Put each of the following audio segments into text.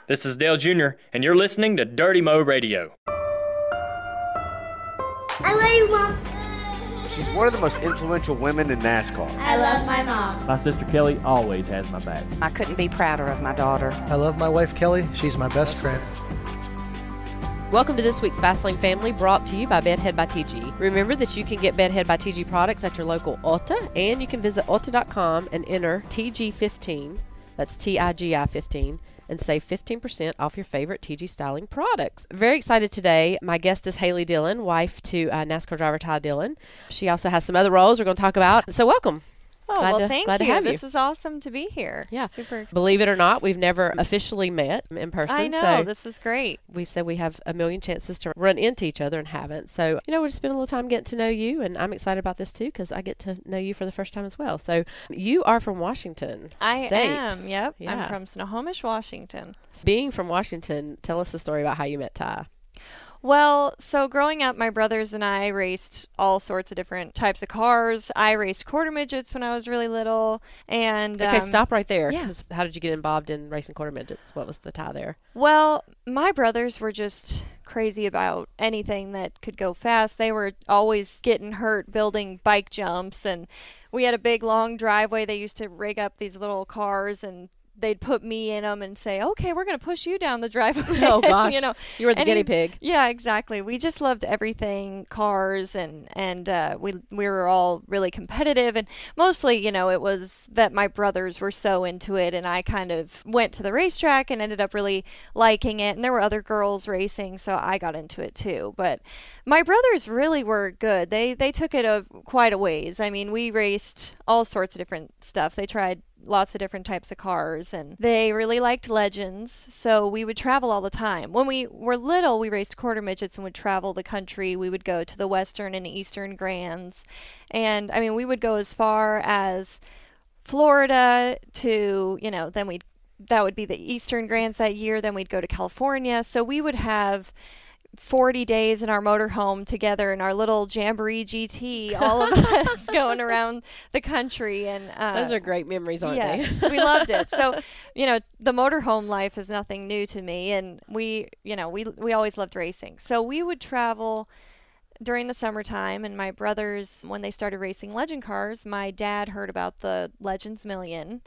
This is Dale Jr., and you're listening to Dirty Mo Radio. I love you, Mom. She's one of the most influential women in NASCAR. I love my mom. My sister Kelley always has my back. I couldn't be prouder of my daughter. I love my wife, Kelley. She's my best friend. Welcome to this week's Fastlane Family, brought to you by Bedhead by TG. Remember that you can get Bedhead by TG products at your local Ulta, and you can visit Ulta.com and enter TG15, that's TIGI 15, and save 15% off your favorite TG styling products. Very excited today. My guest is Haley Dillon, wife to NASCAR driver Ty Dillon. She also has some other roles we're going to talk about. So welcome. Oh, thank you. To have this is awesome to be here. Yeah. Super excited. Believe it or not, we've never officially met in person. I know. So this is great. we said we have a million chances to run into each other and haven't. So, we're just spending a little time getting to know you, and I'm excited about this too because I get to know you for the first time as well. So, you are from Washington State. I am, yep. Yeah. I'm from Snohomish, Washington. Being from Washington, tell us the story about how you met Ty. Well, so growing up, my brothers and I raced all sorts of different types of cars. I raced quarter midgets when I was really little. And Okay, stop right there. yeah. 'Cause how did you get involved in racing quarter midgets? What was the tie there? Well, my brothers were just crazy about anything that could go fast. They were always getting hurt building bike jumps, and we had a big long driveway. They used to rig up these little cars, and they'd put me in them and say, okay, we're going to push you down the driveway. Oh, gosh. You were the and guinea pig. Yeah, exactly. We just loved everything cars, and we were all really competitive, and mostly, it was that my brothers were so into it, and I kind of went to the racetrack and ended up really liking it, and there were other girls racing, so I got into it too. But my brothers really were good. They took it quite a ways. I mean, we raced all sorts of different stuff. They tried lots of different types of cars, and they really liked legends, so we would travel all the time. When we were little, we raced quarter midgets and would travel the country. We would go to the Western and Eastern Grands, and I mean, we would go as far as Florida to, then that would be the Eastern Grands that year, then we'd go to California, so we would have 40 days in our motorhome together in our little Jamboree GT, all of us going around the country. And those are great memories, aren't they? Yes, we loved it. So, the motorhome life is nothing new to me, and we always loved racing. So we would travel during the summertime, and my brothers, when they started racing legend cars, my dad heard about the Legends Million.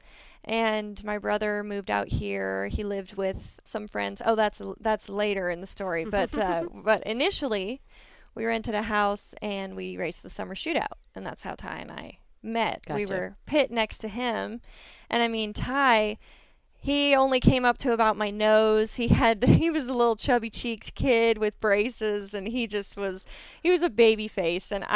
And my brother moved out here. He lived with some friends. Oh, that's later in the story. But but initially, we rented a house and we raced the summer shootout, and that's how Ty and I met. Gotcha. We were pit next to him, and I mean, Ty, he only came up to about my nose. He was a little chubby cheeked kid with braces, and he was a baby face, and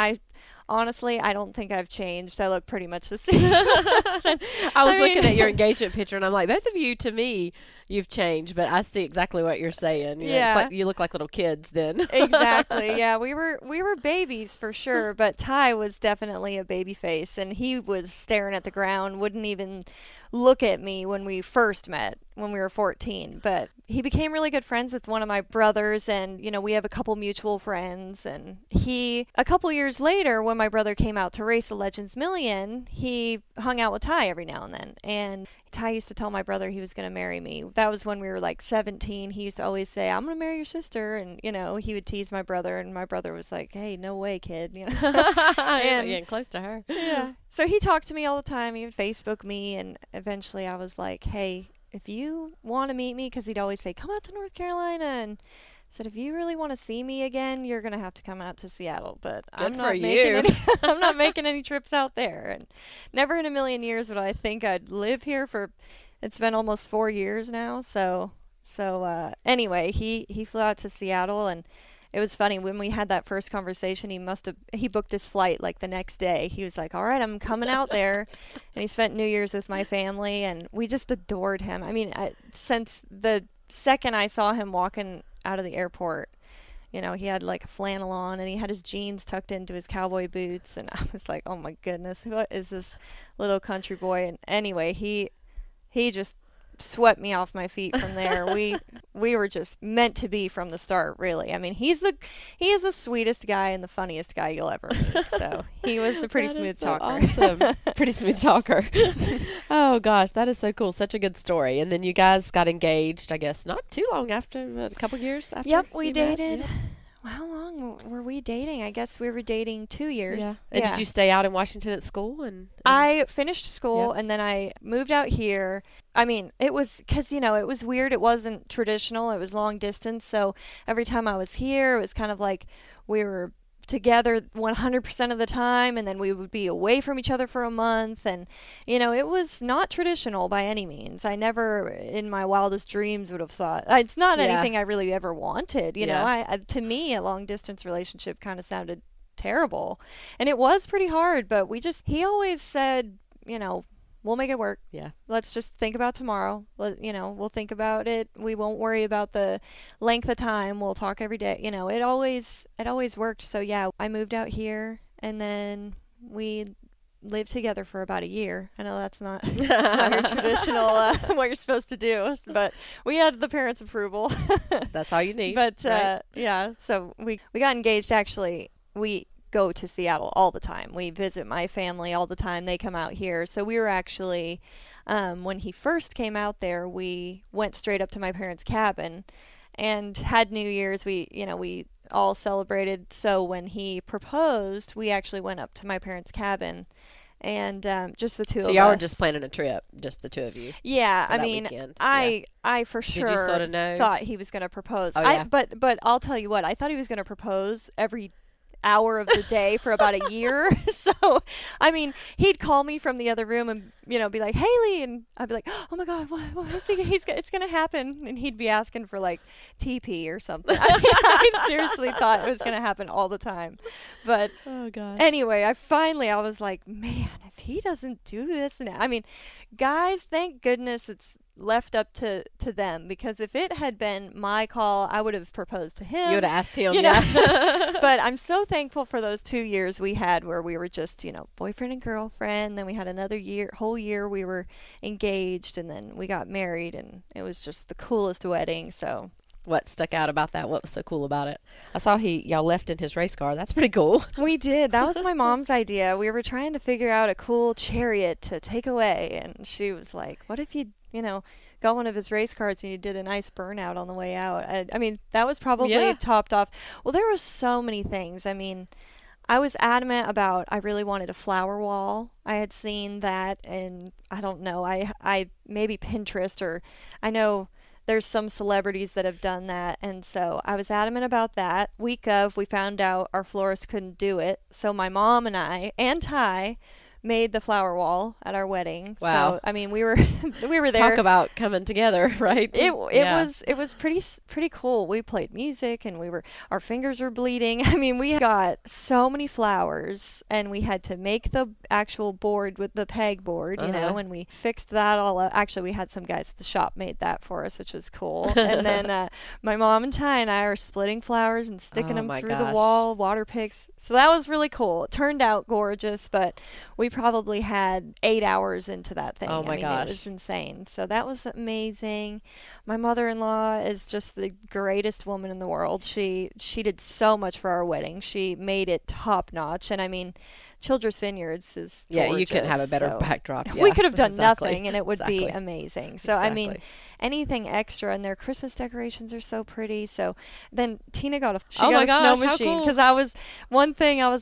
honestly, I don't think I've changed. I look pretty much the same. I was looking at your engagement picture, and I'm like, both of you, to me, you've changed, but I see exactly what you're saying. Yeah. It's like you look like little kids then. Exactly. Yeah, we were babies for sure, but Ty was definitely a baby face, and he was staring at the ground, wouldn't even look at me when we first met when we were 14. But he became really good friends with one of my brothers, and we have a couple mutual friends. And a couple years later, when my brother came out to race the Legends Million, he hung out with Ty every now and then. And Ty used to tell my brother he was going to marry me. That was when we were like 17. He used to always say, I'm going to marry your sister. And, he would tease my brother. And my brother was like, hey, no way, kid. And getting close to her. Yeah. So he talked to me all the time. He would Facebook me. And eventually I was like, hey, if you want to meet me, because he'd always say, come out to North Carolina. And said, if you really want to see me again, you're going to have to come out to Seattle. But I'm not making any trips out there. And never in a million years would I think I'd live here it's been almost 4 years now. So anyway, he flew out to Seattle, and it was funny when we had that first conversation. He booked his flight like the next day. He was like, all right, I'm coming out there. And he spent New Year's with my family, and we just adored him. I mean, since the second I saw him walking out of the airport, he had like a flannel on, and he had his jeans tucked into his cowboy boots, and I was like, oh my goodness, what is this little country boy? And anyway, he just swept me off my feet from there. We were just meant to be from the start, really. I mean, he is the sweetest guy and the funniest guy you'll ever meet. So he was a pretty smooth talker. Awesome. Pretty smooth talker. Oh gosh, that is so cool. Such a good story. And then you guys got engaged, I guess, not too long after, a couple years after. Yep, we you dated. met? How long were we dating? I guess we were dating 2 years. Yeah. And did you stay out in Washington at school? And I finished school and then I moved out here. I mean, it was because, it was weird. It wasn't traditional. It was long distance. So every time I was here, it was kind of like we were together 100% of the time, and then we would be away from each other for a month. And, it was not traditional by any means. I never in my wildest dreams would have thought it's not anything I really ever wanted. To me, a long distance relationship kind of sounded terrible, and it was pretty hard, but he always said, we'll make it work. Yeah. Let's just think about tomorrow. We'll think about it. We won't worry about the length of time. We'll talk every day. It always worked. So yeah, I moved out here and then we lived together for about a year. I know that's not your traditional what you're supposed to do, but we had the parents' approval. That's all you need. But right? yeah, so we got engaged. Actually, we go to Seattle all the time. We visit my family all the time. They come out here. So we were actually, when he first came out there, we went straight up to my parents' cabin and had New Year's. We all celebrated. So when he proposed, we actually went up to my parents' cabin and just the two of us. So y'all were just planning a trip, just the two of you. Yeah, I mean, weekend. I for sure Did you sort of know? Thought he was going to propose. Oh, yeah. But I'll tell you what, I thought he was going to propose every hour of the day for about a year. So, I mean, he'd call me from the other room and, be like, Haley, and I'd be like, oh my God, what is it's going to happen. And he'd be asking for like TP or something. I seriously thought it was going to happen all the time. But oh gosh. Anyway, I was like, man, if he doesn't do this, I mean, guys, thank goodness it's left up to them, because if it had been my call, I would have proposed to him. You would have asked him, But I'm so thankful for those 2 years we had where we were just, boyfriend and girlfriend. Then we had another whole year we were engaged, and then we got married, and it was just the coolest wedding. So what stuck out about that? What was so cool about it? I saw y'all left in his race car. That's pretty cool. We did. That was my mom's idea. We were trying to figure out a cool chariot to take away, and she was like, what if you got one of his race cars and you did a nice burnout on the way out? I mean, that was probably topped off. Well, there were so many things. I mean, I was adamant about, I really wanted a flower wall. I had seen that, and I don't know, I maybe Pinterest, or I know there's some celebrities that have done that, and so I was adamant about that. Week of, we found out our florist couldn't do it, so my mom and I and Ty made the flower wall at our wedding. Wow. So I mean, we were there. Talk about coming together, right? It was pretty cool. We played music, and our fingers were bleeding. I mean, we got so many flowers, and we had to make the actual board with the peg board, and we fixed that all up. Actually, we had some guys at the shop made that for us, which was cool. And then my mom and Ty and I are splitting flowers and sticking them through the wall, water picks. So that was really cool. It turned out gorgeous, but we probably had 8 hours into that thing. Oh my gosh. It was insane. So that was amazing. My mother-in-law is just the greatest woman in the world. She did so much for our wedding. She made it top notch. And I mean, Childress Vineyards is gorgeous, you couldn't have a better backdrop. We could have done nothing, and it would be amazing. So I mean, anything extra, and their Christmas decorations are so pretty. So then Tina got a snow machine, because I was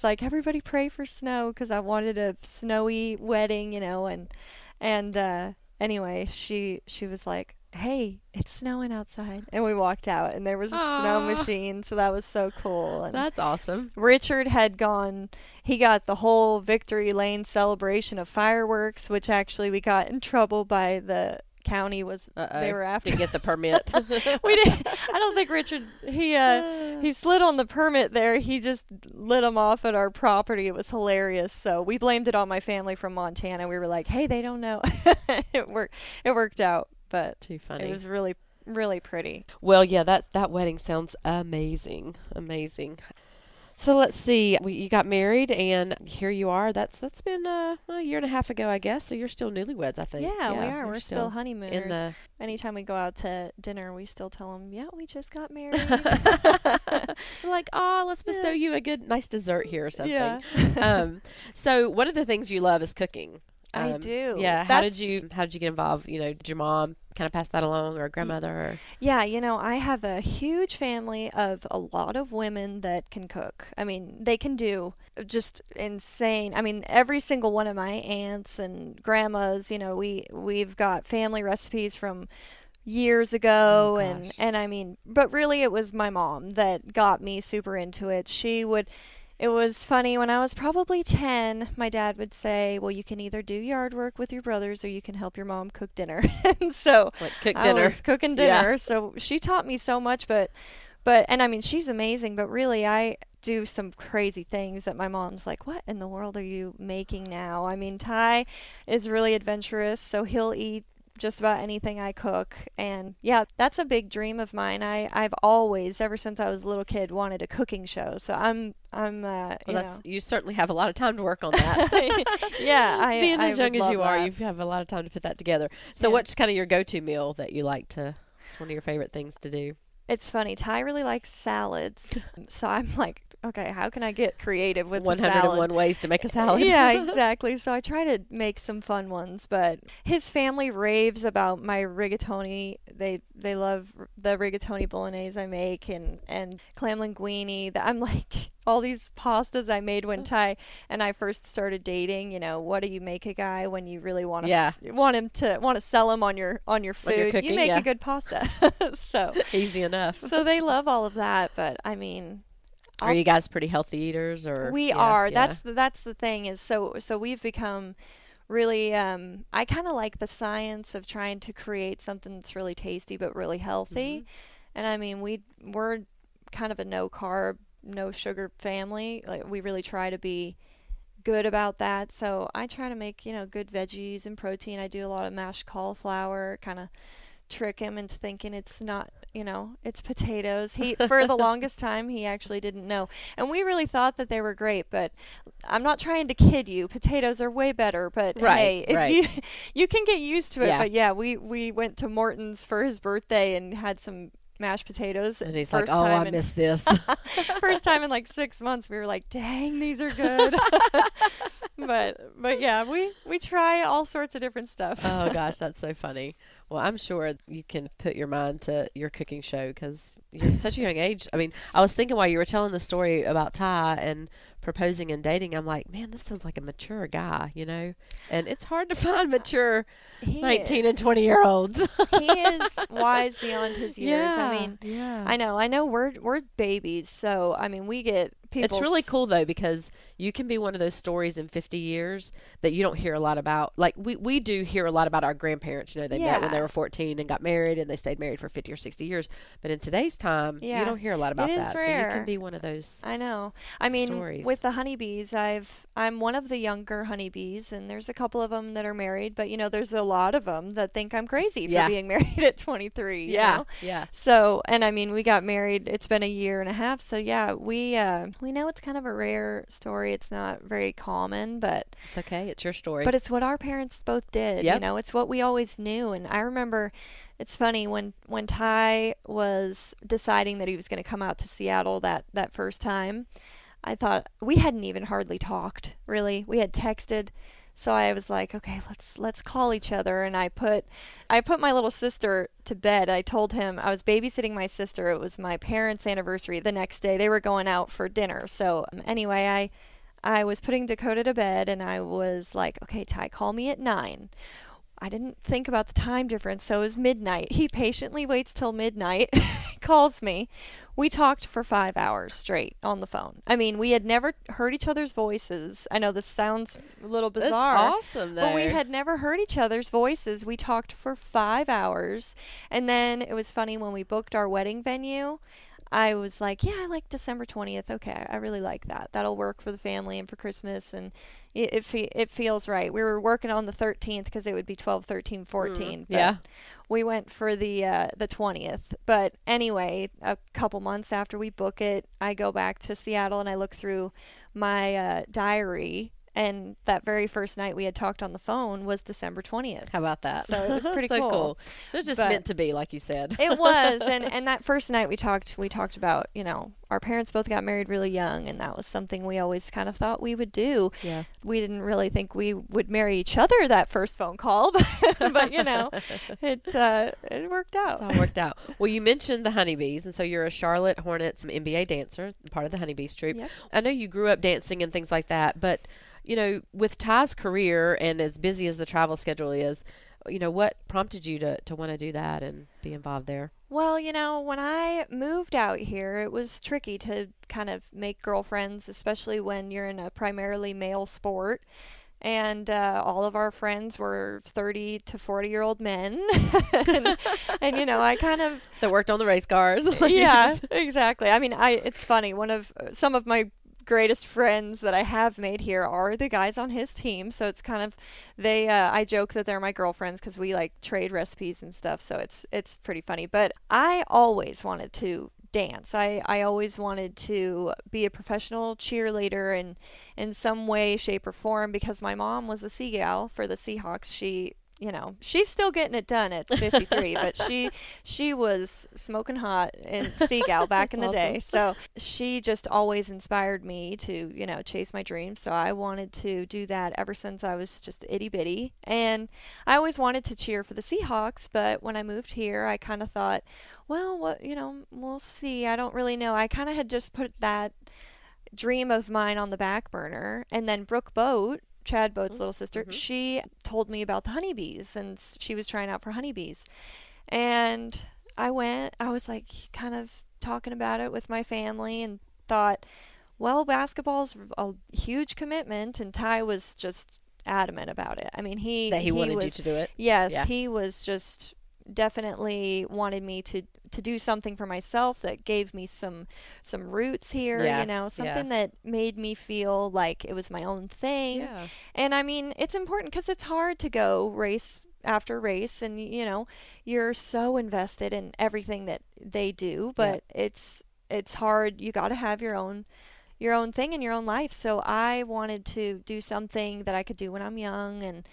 like, everybody pray for snow, because I wanted a snowy wedding, and anyway, she was like, hey, it's snowing outside. And we walked out, and there was a snow machine, so that was so cool. And that's awesome. Richard he got the whole Victory Lane celebration of fireworks, which actually we got in trouble by the county. They were after to get the permit. We didn't. I don't think Richard, he slid on the permit there. He just lit them off at our property. It was hilarious. So we blamed it on my family from Montana. We were like, hey, they don't know. It worked out. But too funny. It was really, really pretty. Well, yeah, that wedding sounds amazing. So let's see. You got married, and here you are. That's been a year and a half ago, I guess. So you're still newlyweds, I think. Yeah, we are. We're still honeymooners. Anytime we go out to dinner, we still tell them, "Yeah, we just got married." We're like, "Oh, let's bestow you a nice dessert here or something." Yeah. So one of the things you love is cooking. I do. Yeah. How did you get involved? Did your mom kind of pass that along, or grandmother? Or? Yeah, I have a huge family of a lot of women that can cook. I mean, they can do just insane. I mean, every single one of my aunts and grandmas, we've got family recipes from years ago, and I mean, but really it was my mom that got me super into it. It was funny, when I was probably 10, my dad would say, well, you can either do yard work with your brothers or you can help your mom cook dinner. And so I was cooking dinner. Yeah. So she taught me so much, but and I mean, she's amazing, but really I do some crazy things that my mom's like, what in the world are you making now? I mean, Ty is really adventurous, so he'll eat just about anything I cook. And yeah, that's a big dream of mine. I've always, ever since I was a little kid, wanted a cooking show. So you certainly have a lot of time to work on that. Yeah. Being as young as you are, you have a lot of time to put that together. So what's kind of your go-to meal that you like to, it's one of your favorite things to do? It's funny. Ty really likes salads. So I'm like, okay, how can I get creative with 101 ways to make a salad? Yeah, exactly. So I try to make some fun ones, but his family raves about my rigatoni. They love the rigatoni bolognese I make, and clam linguine. I'm like, all these pastas I made when Ty and I first started dating. What do you make a guy when you really want to sell him on your food? You make a good pasta. So easy enough. So they love all of that, but I mean, are you guys pretty healthy eaters, or? We are. Yeah. That's the thing is, so we've become really, I kind of like the science of trying to create something that's really tasty but really healthy. Mm-hmm. And I mean, we're kind of a no carb, no sugar family. Like, we really try to be good about that. So I try to make, good veggies and protein. I do a lot of mashed cauliflower, kind of trick him into thinking it's not, it's potatoes. For the longest time, he actually didn't know. And we really thought that they were great, but I'm not trying to kid you. Potatoes are way better, but hey, if you can get used to it. Yeah. But yeah, we went to Morton's for his birthday and had some mashed potatoes. And he's like, oh, I missed this. First time in like 6 months, we were like, dang, these are good. But yeah, we try all sorts of different stuff. Oh gosh, that's so funny. Well, I'm sure you can put your mind to your cooking show because you're such a young age. I mean, I was thinking while you were telling the story about Ty and proposing and dating, I'm like, man, this sounds like a mature guy, And it's hard to find mature 19 and 20-year-olds. He is wise beyond his years. Yeah, I mean, yeah. I know we're babies, so I mean, we get people. It's really cool though, because you can be one of those stories in 50 years that you don't hear a lot about. Like we do hear a lot about our grandparents. They met when they were 14 and got married, and they stayed married for 50 or 60 years. But in today's time, you don't hear a lot about that. Rare. So you can be one of those. I know. I mean, stories. With the honeybees, I'm one of the younger honeybees, and there's a couple of them that are married. But there's a lot of them that think I'm crazy for being married at 23. Yeah. So, and I mean, we got married. It's been a year and a half. So yeah, we know it's kind of a rare story. It's not very common, but it's okay. It's your story. But it's what our parents both did. Yep. It's what we always knew. And I remember, it's funny when Ty was deciding that he was going to come out to Seattle that first time. I thought we hadn't even hardly talked. Really, we had texted. So I was like, okay, let's call each other. And I put my little sister to bed. I told him I was babysitting my sister. It was my parents' anniversary the next day. They were going out for dinner. So anyway, I was putting Dakota to bed, and I was like, okay, Ty, call me at 9. I didn't think about the time difference, so it was midnight. He patiently waits till midnight, calls me. We talked for 5 hours straight on the phone. I mean, we had never heard each other's voices. I know this sounds a little bizarre. That's awesome, though. But we had never heard each other's voices. We talked for 5 hours. And then it was funny when we booked our wedding venue. I was like, yeah, I like December 20th. Okay, I really like that. That'll work for the family and for Christmas, and it feels right. We were working on the 13th because it would be 12, 13, 14. But yeah. we went for the 20th. But anyway, a couple months after we book it, I go back to Seattle and I look through my diary. And that very first night we had talked on the phone was December 20th. How about that? So it was pretty so cool. So it's just But meant to be, like you said. It was. And that first night we talked about, our parents both got married really young, and that was something we always kind of thought we would do. Yeah. We didn't really think we would marry each other that first phone call, but it worked out. It's all worked out. Well, you mentioned the Honeybees, and so you're a Charlotte Hornets NBA dancer, part of the Honeybees troupe. Yep. I know you grew up dancing and things like that, but with Ty's career and as busy as the travel schedule is, what prompted you to want to do that and be involved there? Well, when I moved out here, it was tricky to kind of make girlfriends, especially when you're in a primarily male sport. And all of our friends were 30 to 40-year-old men. and I kind of... That worked on the race cars. Yeah, exactly. I mean, it's funny. Some of my greatest friends that I have made here are the guys on his team, so it's kind of I joke that they're my girlfriends because we like trade recipes and stuff, so it's pretty funny. But I always wanted to dance. I always wanted to be a professional cheerleader in some way, shape, or form, because my mom was a Sea Gal for the Seahawks. She's still getting it done at 53, but she was smoking hot in Sea Gal back in the day. So she just always inspired me to, chase my dreams. So I wanted to do that ever since I was just itty bitty. And I always wanted to cheer for the Seahawks, but when I moved here, I kind of thought, well, we'll see. I don't really know. I kind of had just put that dream of mine on the back burner. And then Brooke Boat, Chad Boat's little sister, she told me about the Honeybees, and she was trying out for Honeybees. And I was like kind of talking about it with my family and thought, well, basketball's a huge commitment, and Ty was just adamant about it. I mean, he wanted you to do it. Yes, yeah. He was just definitely wanted me to do something for myself that gave me some roots here, something that made me feel like it was my own thing. Yeah. And I mean, it's important because it's hard to go race after race, and you're so invested in everything that they do, but it's hard. You got to have your own thing in your own life. So I wanted to do something that I could do when I'm young, and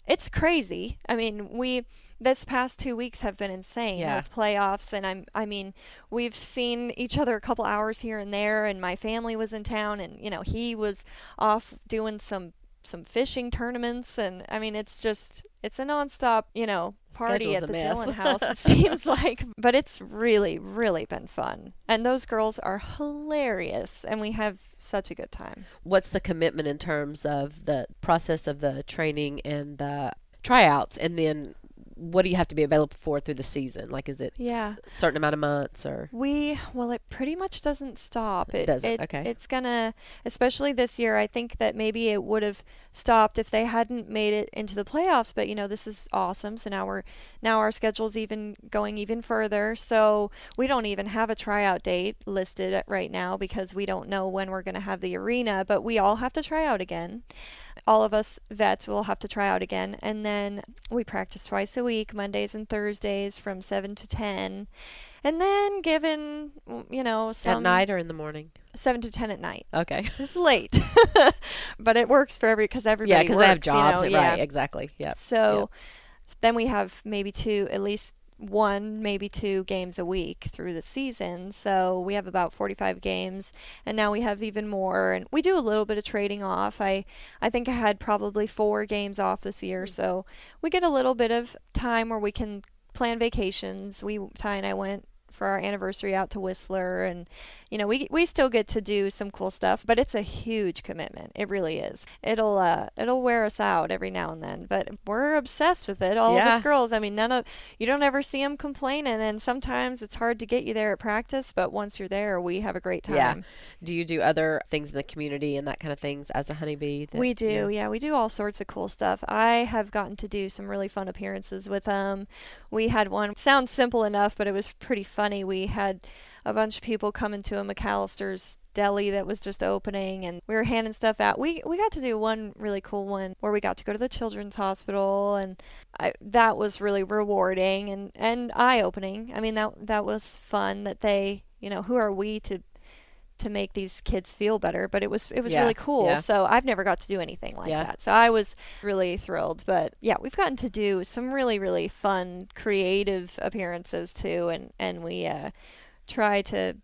it's crazy. I mean, this past 2 weeks have been insane with playoffs, and I mean, we've seen each other a couple hours here and there, and my family was in town, and he was off doing some fishing tournaments, and I mean, it's a nonstop, party at the Dillon house, it seems like, but it's really, really been fun. And those girls are hilarious, and we have such a good time. What's the commitment in terms of the process of the training and the tryouts, and then what do you have to be available for through the season? Like, is it a certain amount of months, or? Well, it pretty much doesn't stop. It doesn't, okay. It's gonna, especially this year, I think that maybe it would have stopped if they hadn't made it into the playoffs, but this is awesome. So now our schedule's going even further. So we don't even have a tryout date listed right now because we don't know when we're gonna have the arena, but we all have to try out again. All of us vets will have to try out again, and then we practice twice a week, Mondays and Thursdays from 7 to 10, and then given some at night or in the morning. 7 to 10 at night. Okay, it's late, but it works for because everybody yeah, because they have works, jobs, right? Exactly. Yeah. So then we have maybe at least one, maybe two games a week through the season. So we have about 45 games, and now we have even more, and we do a little bit of trading off. I think I had probably 4 games off this year, so we get a little bit of time where we can plan vacations. Ty and I went for our anniversary out to Whistler, and we still get to do some cool stuff, but it's a huge commitment. It really is. It'll wear us out every now and then, but we're obsessed with it. All of us girls. I mean, you don't ever see them complaining, and sometimes it's hard to get you there at practice, but once you're there, we have a great time. Yeah. Do you do other things in the community and that kind of things as a honeybee? We do. Yeah, we do all sorts of cool stuff. I have gotten to do some really fun appearances with them. We had one, sounds simple enough, but it was pretty funny. funny. We had a bunch of people coming to a McAllister's deli that was just opening, and we were handing stuff out. We got to do one really cool one where we got to go to the children's hospital, and that was really rewarding and eye-opening. I mean, that was fun that they, who are we to make these kids feel better, but it was really cool. Yeah. So I've never got to do anything like that. So I was really thrilled. But yeah, we've gotten to do some really, really fun, creative appearances too, and we try to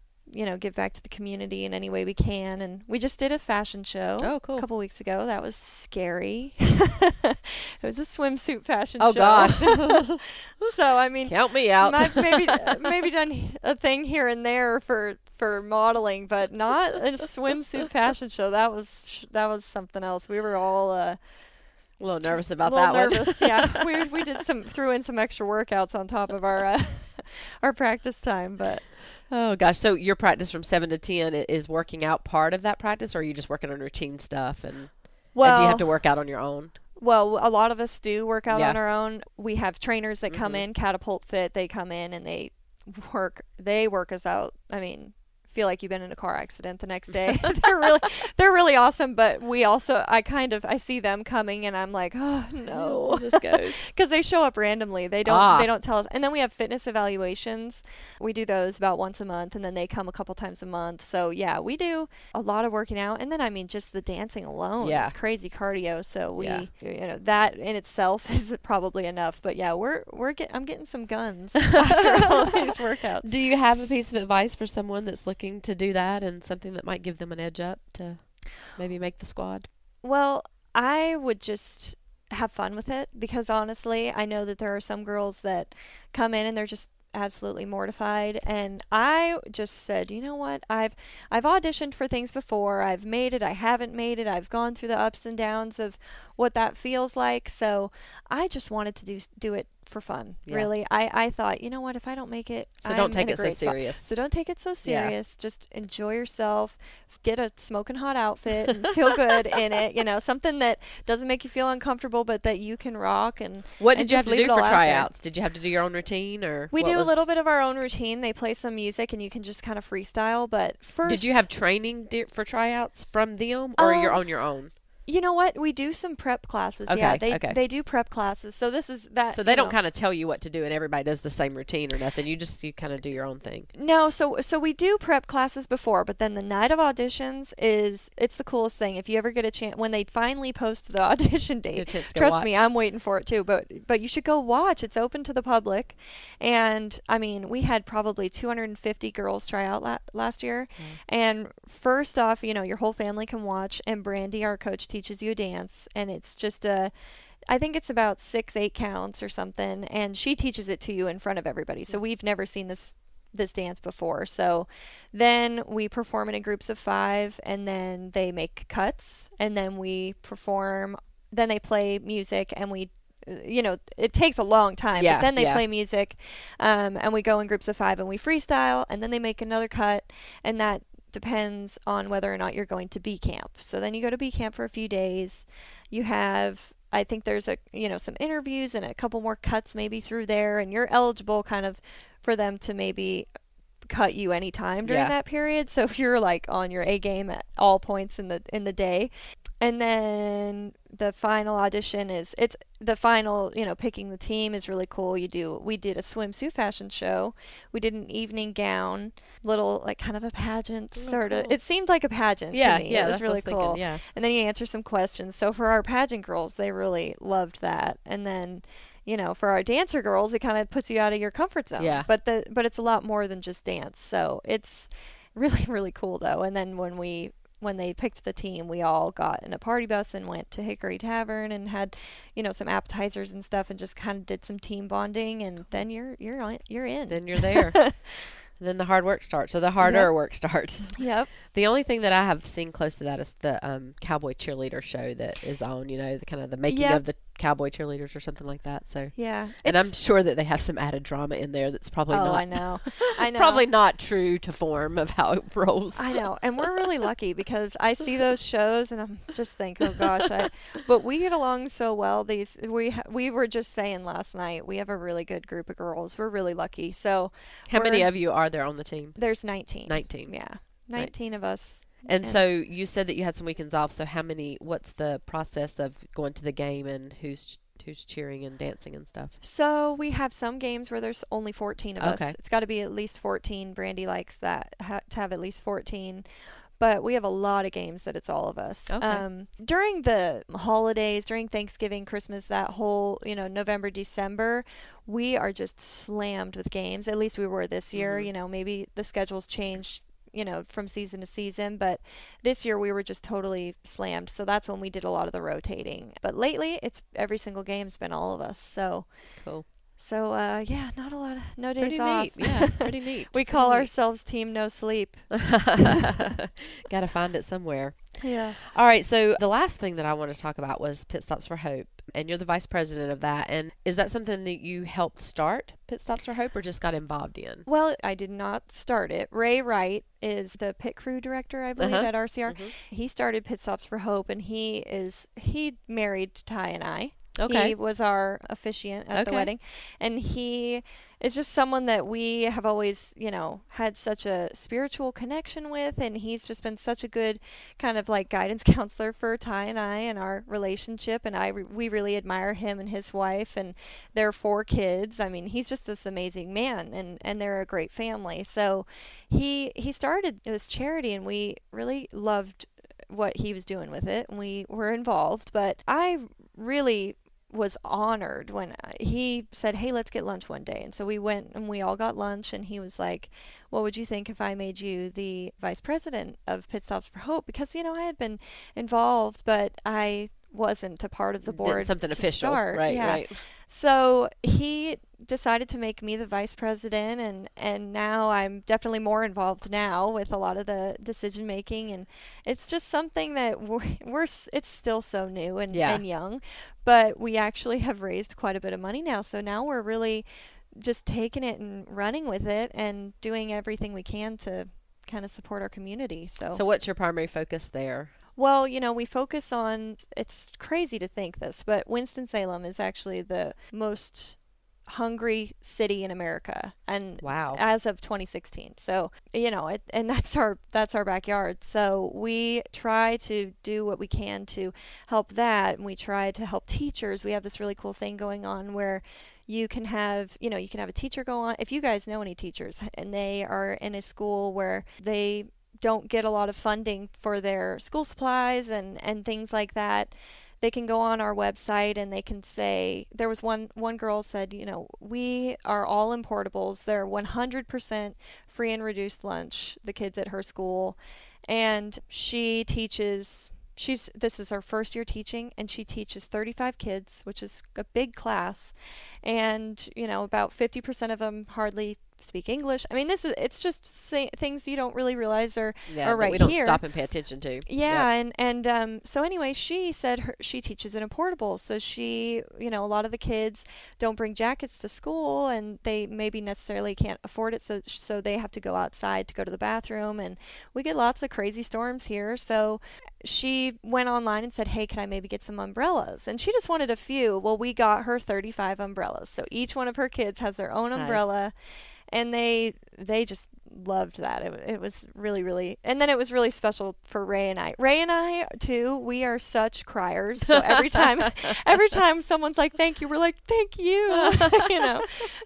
give back to the community in any way we can. And we just did a fashion show Oh, cool. a couple weeks ago. That was scary. It was a swimsuit fashion show. Oh, gosh. So, I mean, Count me out. I've maybe done a thing here and there for modeling, but not a swimsuit fashion show. That was something else. We were all a little nervous about a little that nervous, one. yeah. We threw in some extra workouts on top of our our practice time, but Oh, gosh. So your practice from 7 to 10 is working out part of that practice, or are you just working on routine stuff? And do you have to work out on your own? Well, a lot of us do work out Yeah. on our own. We have trainers that come in, Catapult Fit. They come in and they work us out. I mean, feel like you've been in a car accident the next day. they're really awesome, but we also I see them coming and I'm like, oh no, this goes. because they show up randomly. They don't tell us. And then we have fitness evaluations. We do those about once a month, and then they come a couple times a month. So yeah, we do a lot of working out, and then I mean just the dancing alone is crazy cardio. So we that in itself is probably enough. But yeah, I'm getting some guns after all these workouts. Do you have a piece of advice for someone that's looking to do that and something that might give them an edge up to maybe make the squad? Well, I would just have fun with it, because honestly, I know that there are some girls that come in and they're just absolutely mortified, and I just said, you know what, I've auditioned for things before. I've made it, I haven't made it, I've gone through the ups and downs of what that feels like, so I just wanted to do it for fun. Really, I thought, you know what, if I don't make it, so don't take it so serious. So don't take it so serious. Just enjoy yourself, get a smoking hot outfit and feel good in it, something that doesn't make you feel uncomfortable but that you can rock. And what did you have just to leave do it for all out tryouts? Did you have to do your own routine, or we do a little bit of our own routine? They play some music and you can just kind of freestyle, but first, did you have training for tryouts from them, or you're on your own? You know what? We do some prep classes. Okay, yeah, they do prep classes. So this is that. So they don't kind of tell you what to do, and everybody does the same routine or nothing. You kind of do your own thing. No, so we do prep classes before, but then the night of auditions it's the coolest thing. If you ever get a chance, when they finally post the audition date, trust me, I'm waiting for it too. But you should go watch. It's open to the public, and I mean, we had probably 250 girls try out last year. And first off, your whole family can watch, and Brandy, our coach, teaches you a dance, and it's just I think it's about 6-8 counts or something, and she teaches it to you in front of everybody. So we've never seen this dance before. So then we perform it in groups of 5, and then they make cuts, and then we perform, then they play music, and we it takes a long time, but then they play music, and we go in groups of 5 and we freestyle, and then they make another cut, and that depends on whether or not you're going to B camp. So then you go to B camp for a few days. You have, I think there's some interviews and a couple more cuts maybe through there, and you're eligible kind of for them to maybe cut you anytime during that period. So if you're like on your A game at all points in the day. And then the final audition it's the final, picking the team is really cool. We did a swimsuit fashion show. We did an evening gown, little like kind of a pageant sort of. It seemed like a pageant to me. Yeah, it was that's really what I was cool. thinking, yeah. And then you answer some questions. So for our pageant girls, they really loved that. And then for our dancer girls, it kind of puts you out of your comfort zone. Yeah. But it's a lot more than just dance. So it's really, really cool though. And then when they picked the team, we all got in a party bus and went to Hickory Tavern and had, some appetizers and stuff, and just kind of did some team bonding, and then you're in. Then you're there. And then the hard work starts, or the harder work starts. Yep. The only thing that I have seen close to that is the cowboy cheerleader show that is on, the kind of the making of the cowboy cheerleaders or something like that. So yeah. And I'm sure that they have some added drama in there that's probably not. I know. Probably not true to form of how it rolls. I know. And we're really lucky because I see those shows and I'm just thinking, oh gosh, but we get along so well. We were just saying last night, we have a really good group of girls. We're really lucky. So how many of you are there on the team? There's 19. 19. Yeah. 19 of us. And so you said that you had some weekends off. So what's the process of going to the game and who's cheering and dancing and stuff? So we have some games where there's only 14 of us. It's got to be at least 14. Brandy likes that, to have at least 14. But we have a lot of games that it's all of us. Okay. During the holidays, during Thanksgiving, Christmas, that whole, November, December, we are just slammed with games. At least we were this year. Mm-hmm. Maybe the schedules changed, from season to season. But this year we were just totally slammed. So that's when we did a lot of the rotating. But lately, it's every single game's been all of us. So cool. So, no days pretty off. Neat. Yeah, pretty neat. We call ourselves Team No Sleep. Got to find it somewhere. Yeah. All right, so the last thing that I wanted to talk about was Pit Stops for Hope, and you're the vice president of that. And is that something that you helped start, Pit Stops for Hope, or just got involved in? Well, I did not start it. Ray Wright is the pit crew director, I believe, at RCR. Mm-hmm. He started Pit Stops for Hope, and he married Ty and I. Okay. He was our officiant at the wedding. And he is just someone that we have always, had such a spiritual connection with. And he's just been such a good kind of like guidance counselor for Ty and I and our relationship. And we really admire him and his wife and their 4 kids. I mean, he's just this amazing man and they're a great family. So he started this charity and we really loved what he was doing with it. And we were involved. But I really was honored when he said, hey, let's get lunch one day. And so we went and we all got lunch and he was like, what would you think if I made you the vice president of Pit Stops for Hope? Because, I had been involved, but I wasn't a part of the board. Something official. Start. Right, yeah. right. So he decided to make me the vice president, and now I'm definitely more involved now with a lot of the decision making, and it's just something that it's still so new and young, but we actually have raised quite a bit of money now. So now we're really just taking it and running with it and doing everything we can to kind of support our community. So what's your primary focus there? Well, we focus on, it's crazy to think this, but Winston-Salem is actually the most hungry city in America, and wow, as of 2016. So, and that's our backyard. So we try to do what we can to help that, and we try to help teachers. We have this really cool thing going on where you can have a teacher go on, if you guys know any teachers and they are in a school where they don't get a lot of funding for their school supplies and things like that, they can go on our website and they can say, there was one girl said, we are all in portables. They're 100% free and reduced lunch, the kids at her school. And she teaches, this is her first year teaching, and she teaches 35 kids, which is a big class. And, about 50% of them hardly speak English. I mean, it's just things you don't really realize are right we don't here. Stop and pay attention to. Yeah, yep. and so anyway, she said she teaches in a portable, so she, a lot of the kids don't bring jackets to school, and they maybe necessarily can't afford it, so they have to go outside to go to the bathroom, and we get lots of crazy storms here. So she went online and said, hey, can I maybe get some umbrellas? And she just wanted a few. Well, we got her 35 umbrellas, so each one of her kids has their own umbrella. And they just loved that. It was really, really, and then it was really special for Ray and I. Ray and I too. We are such criers. So every time someone's like, "Thank you," we're like, "Thank you,"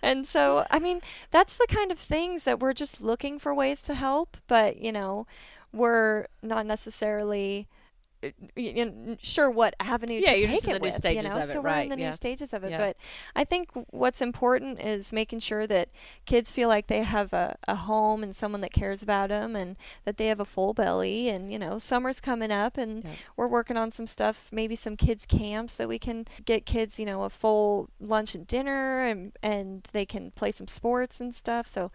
And so, I mean, that's the kind of things that we're just looking for ways to help. But we're not necessarily sure what avenue to you're take just in it the new with, stages of it, so we're in the new stages of it. Yeah. But I think what's important is making sure that kids feel like they have a home and someone that cares about them, and that they have a full belly. And summer's coming up, and we're working on some stuff, maybe some kids camps that we can get kids a full lunch and dinner, and they can play some sports and stuff. So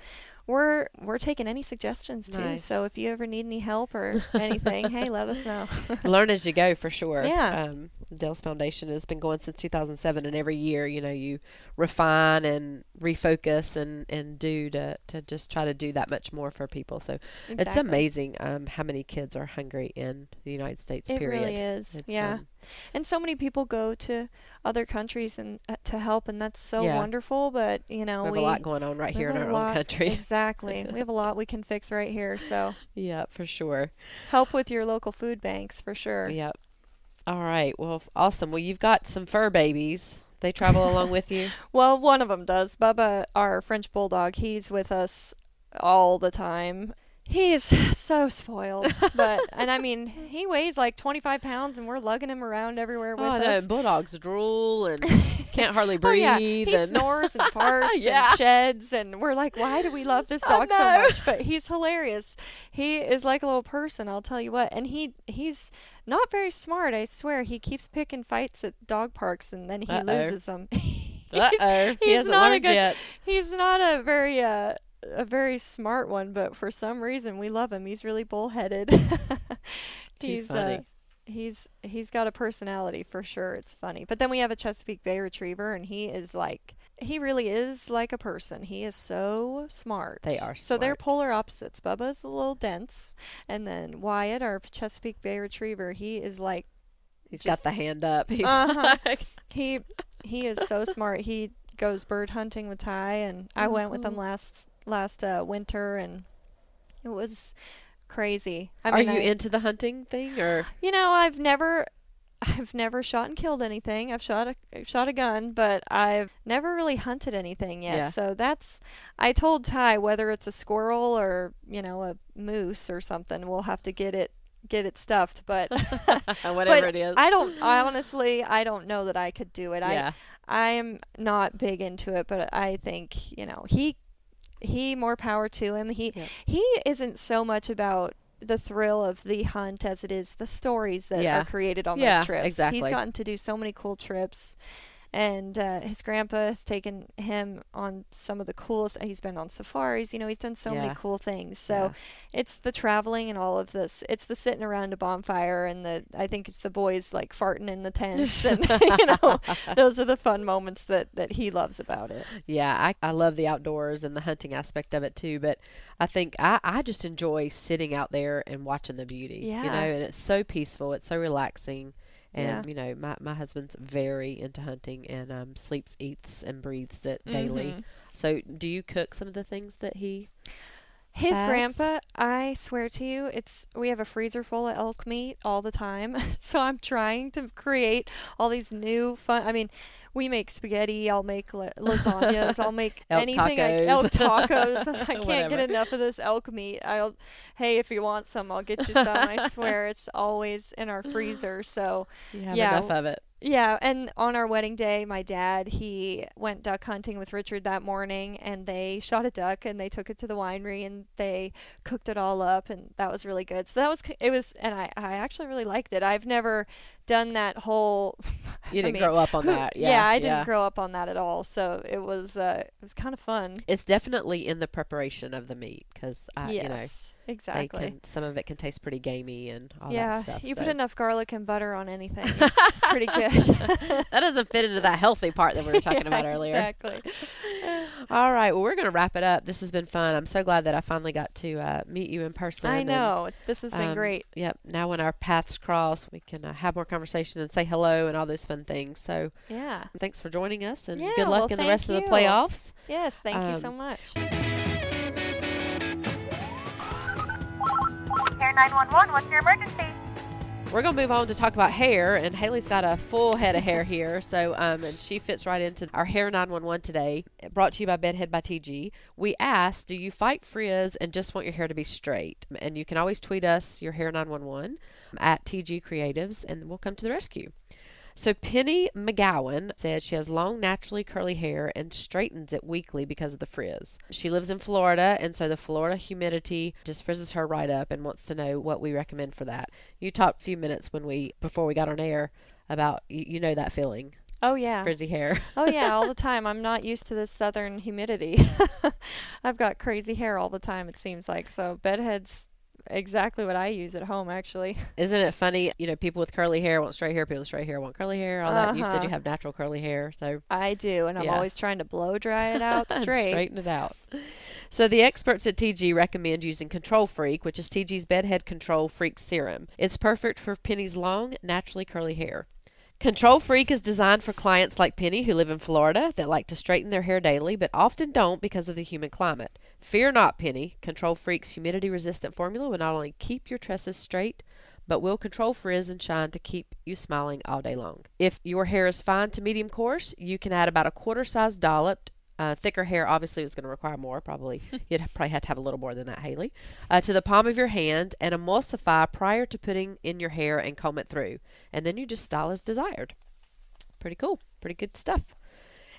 we're taking any suggestions too. Nice. So if you ever need any help or anything, hey, let us know. Learn as you go, for sure. Yeah. Dell's Foundation has been going since 2007, and every year, you refine and refocus and do to just try to do that much more for people. So It's amazing how many kids are hungry in the United States, it period. It really is, It's, and so many people go to other countries and to help, and that's so wonderful. But we have a lot going on right here in our own country. Exactly. We have a lot we can fix right here. So yeah, for sure. Help with your local food banks, for sure. Yep. All right. Well, awesome. Well, you've got some fur babies. They travel along with you? Well, one of them does. Bubba, our French bulldog, he's with us all the time. He is so spoiled, and I mean, he weighs like 25 pounds, and we're lugging him around everywhere with us. No, bulldogs drool and can't hardly breathe. Oh, yeah. He snores and farts and sheds, and we're like, why do we love this dog so much? But he's hilarious. He is like a little person, I'll tell you what. And he's not very smart, I swear. He keeps picking fights at dog parks, and then he loses them. He hasn't learned yet. He's not a very smart one, but for some reason we love him. He's really bullheaded. He's funny. He's got a personality, for sure. It's funny. But then we have a Chesapeake Bay Retriever, and he really is like a person. He is so smart. They are smart. So they're polar opposites. Bubba's a little dense, and then Wyatt, our Chesapeake Bay Retriever, he is like, he's got the hand up. He's like he is so smart. He goes bird hunting with Ty, and I went with him last winter, and it was crazy. Are you into the hunting thing, or? I've never shot and killed anything. I've shot a gun, but I've never really hunted anything yet. Yeah. So I told Ty, whether it's a squirrel or a moose or something, we'll have to get it stuffed, but whatever it is. I honestly don't know that I could do it. Yeah. I am not big into it, but I think he more power to him. He isn't so much about the thrill of the hunt as it is the stories that are created on those trips. Exactly. He's gotten to do so many cool trips. And his grandpa has taken him on some of the coolest. He's been on safaris. He's done so many cool things. So it's the traveling and all of this. It's the sitting around a bonfire, and I think it's the boys like farting in the tents. And, those are the fun moments that he loves about it. Yeah, I love the outdoors and the hunting aspect of it too. But I think I just enjoy sitting out there and watching the beauty. Yeah. And it's so peaceful. It's so relaxing. And, my husband's very into hunting and sleeps, eats, and breathes it daily. So do you cook some of the things that he His bags? grandpa, I swear to you, we have a freezer full of elk meat all the time. So I'm trying to create all these new fun, we make spaghetti, I'll make lasagnas, I'll make anything. Elk tacos. I can't get enough of this elk meat. Hey, if you want some, I'll get you some. I swear it's always in our freezer. So you have enough of it. Yeah, and on our wedding day, my dad, he went duck hunting with Richard that morning, and they shot a duck, and they took it to the winery, and they cooked it all up, and that was really good. So and I actually really liked it. I've never done that whole... You didn't grow up on that. Yeah, I didn't grow up on that at all, so it was kind of fun. It's definitely in the preparation of the meat, because, exactly. Some of it can taste pretty gamey and all that stuff. You put enough garlic and butter on anything, it's pretty good. That doesn't fit into that healthy part that we were talking about earlier. Exactly. All right. Well, we're going to wrap it up. This has been fun. I'm so glad that I finally got to meet you in person. I know. This has been great. Yep. Now when our paths cross, we can have more conversation and say hello and all those fun things. So thanks for joining us, and good luck in the rest of the playoffs. Yes. Thank you so much. Air 911, what's your emergency? We're going to move on to talk about hair, and Haley's got a full head of hair here, so and she fits right into our Hair 911 today, brought to you by Bedhead by TG. We asked, do you fight frizz and just want your hair to be straight? And you can always tweet us your Hair 911 at TG Creatives, and we'll come to the rescue. So Penny McGowan said she has long, naturally curly hair and straightens it weekly because of the frizz. She lives in Florida, and so the Florida humidity just frizzes her right up and wants to know what we recommend for that. You talked a few minutes before we got on air about, you know that feeling. Oh, yeah. Frizzy hair. Oh, yeah, all the time. I'm not used to this southern humidity. I've got crazy hair all the time, it seems like. So bedhead's exactly what I use at home, actually. Isn't it funny? You know, people with curly hair want straight hair, people with straight hair want curly hair, all that. You said you have natural curly hair, so. I do, and I'm always trying to blow dry it out straight. Straighten it out. So the experts at TG recommend using Control Freak, which is TG's Bedhead Control Freak Serum. It's perfect for Penny's long, naturally curly hair. Control Freak is designed for clients like Penny who live in Florida that like to straighten their hair daily but often don't because of the humid climate. Fear not, Penny. Control Freak's humidity-resistant formula will not only keep your tresses straight, but will control frizz and shine to keep you smiling all day long. If your hair is fine to medium coarse, you can add about a quarter-size dollop. Thicker hair obviously is going to require more. You'd probably have to have a little more than that, Haley. To the palm of your hand and emulsify prior to putting in your hair and comb it through. And then you just style as desired. Pretty cool. Pretty good stuff.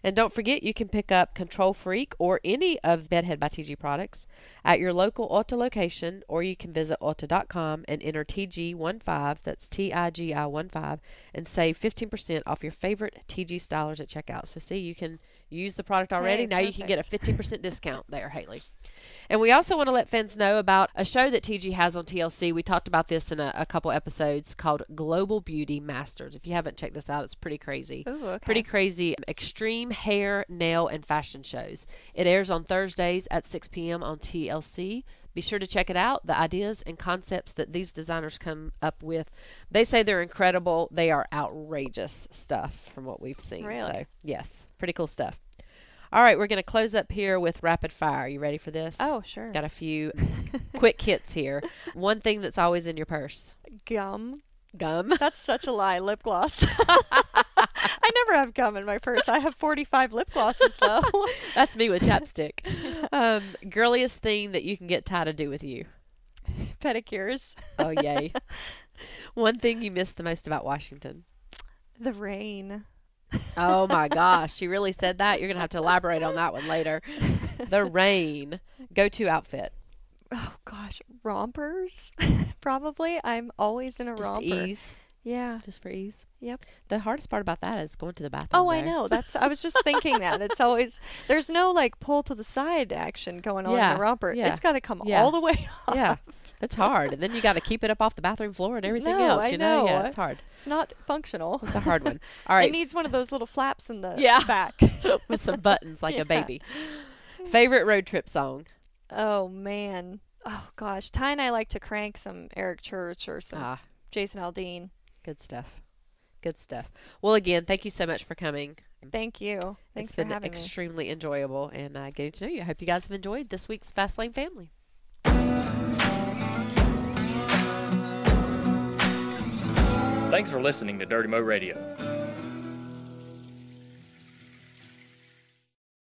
And don't forget, you can pick up Control Freak or any of Bedhead by TG products at your local Ulta location, or you can visit Ulta.com and enter TG15, that's TIGI15, and save 15% off your favorite TG stylers at checkout. So see, you can use the product already. Now you can get a 15% discount there, Haley. And we also want to let fans know about a show that TG has on TLC. We talked about this in a couple episodes called Global Beauty Masters. If you haven't checked this out, it's pretty crazy. Ooh, okay. Pretty crazy extreme hair, nail, and fashion shows. It airs on Thursdays at 6 p.m. on TLC. Be sure to check it out. The ideas and concepts that these designers come up with, they say they're incredible. They are outrageous stuff from what we've seen. Really? So, yes, pretty cool stuff. All right, we're going to close up here with rapid fire. You ready for this? Oh, sure. Got a few quick hits here. One thing that's always in your purse. Gum. Gum? That's such a lie. Lip gloss. I never have gum in my purse. I have 45 lip glosses, though. That's me with chapstick. Girliest thing that you can get Ty to do with you. Pedicures. Oh, yay. One thing you miss the most about Washington. The rain. Oh, my gosh. She really said that? You're going to have to elaborate on that one later. The rain. Go-to outfit. Oh, gosh. Rompers? Probably. I'm always in a Just romper. ease. Yeah. Just for ease. Yep. The hardest part about that is going to the bathroom. Oh, I there. know. I was just thinking that. It's always, there's no like pull to the side action going on in the romper. Yeah. It's got to come all the way off. Yeah. It's hard. And then you got to keep it up off the bathroom floor and everything No, else. I You know? know. Yeah, it's hard. It's not functional. It's a hard one. All right. It needs one of those little flaps in the back. With some buttons like Yeah. a baby. Favorite road trip song? Oh, man. Oh, gosh. Ty and I like to crank some Eric Church or some Jason Aldean. Good stuff. Good stuff. Well, again, thank you so much for coming. Thank you. Thanks for having me. It's been extremely enjoyable and getting to know you. I hope you guys have enjoyed this week's Fastlane Family. Thanks for listening to Dirty Mo Radio.